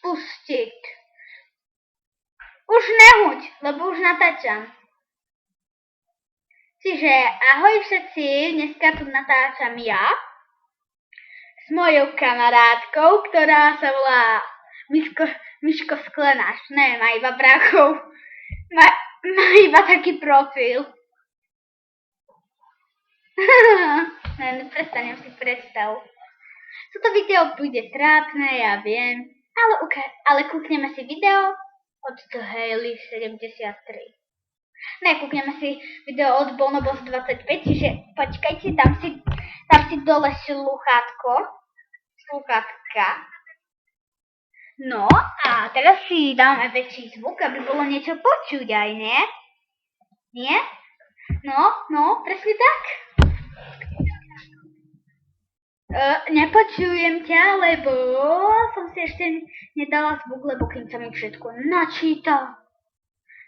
spustiť. Už nehuď, lebo už natáčam. Čiže ahoj všetci, dneska tu natáčam ja s mojou kamarátkou, ktorá sa volá Miško Sklenáš. Ne, má iba bráchov. Má iba taký profil. Ne, prestanem si predstav. Toto video bude trápne, ja viem, ale kúkneme si video od Hailey 73. Ne, kúkneme si video od Bonobos 25, čiže počkajte, dám si dole sluchátka. No a teraz si dám aj väčší zvuk, aby bolo niečo počuť aj, nie? Nie? No, presne tak. Nepočujem ťa, lebo som si ešte nedala zvuk, lebo kým sa mi všetko načíta,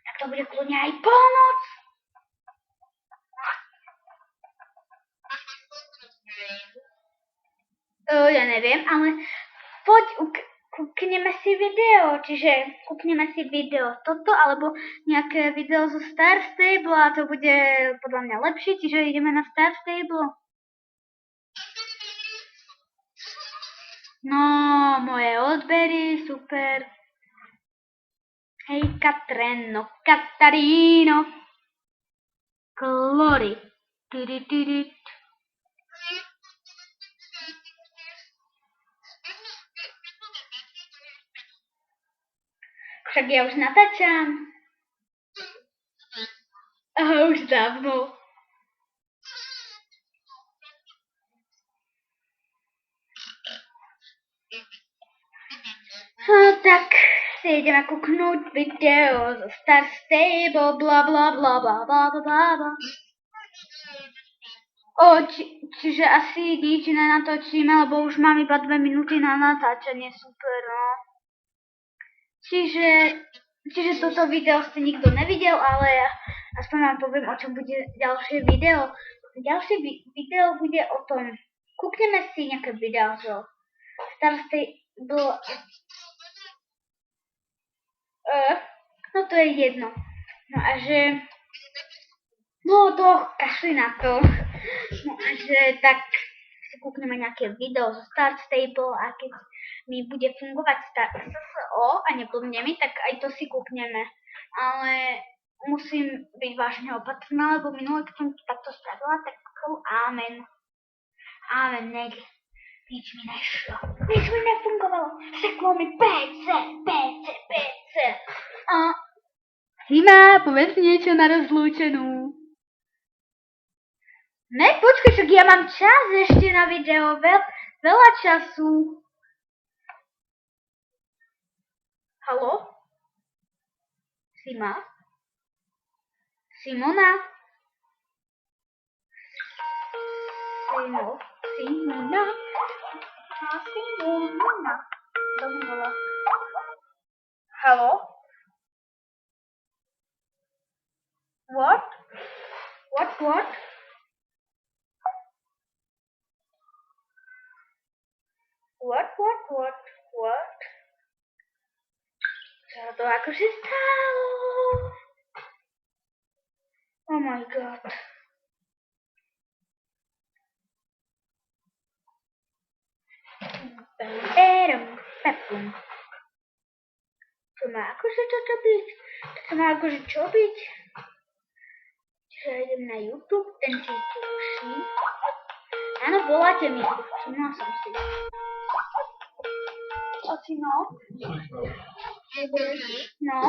tak to bude kľudne aj polnoc. Ja neviem, ale poď, kúkneme si video, čiže kúkneme si video toto, alebo nejaké video zo Star Stable a to bude podľa mňa lepšie, čiže ideme na Star Stable. No, moje odbery, super. Hej, Katarino. Glory. Však ja už natáčam. Aha, už dávno. Tak si ideme kúknúť video zo Star Stable, bla bla bla bla bla bla bla. Čiže asi nič nenatočíme, lebo už mám iba 2 minúty na natáčanie, super, no. Čiže toto video ste nikto nevidel, ale aspoň vám poviem, o čom bude ďalšie video. Ďalšie video bude o tom, kúkneme si nejaké video zo Star Stable. No to je jedno. No a že... No to kašli na to. No a že tak si kúkneme nejaké video zo Star Stable a keď mi bude fungovať SSO a neblbne mi, tak aj to si kúkneme. Ale musím byť vážne opatrná, lebo minulé, keď som to takto spravila, tak amen. Amen, nech nič mi nešlo. Nič mi nefungovalo. Seklo mi PC. Sima, povedz niečo na rozlúčenú. Ne, počkaj, však ja mám čas ešte na video, veľa času. Haló? Sima? Simona? Simona? To mi volá. Haló? What? What? What? Čo to akože stalo? Oh my god. To má akože čo byť? Čiže idem na YouTube, ten si tuší. Áno, voláte mi, všimla som si. Asi no. No.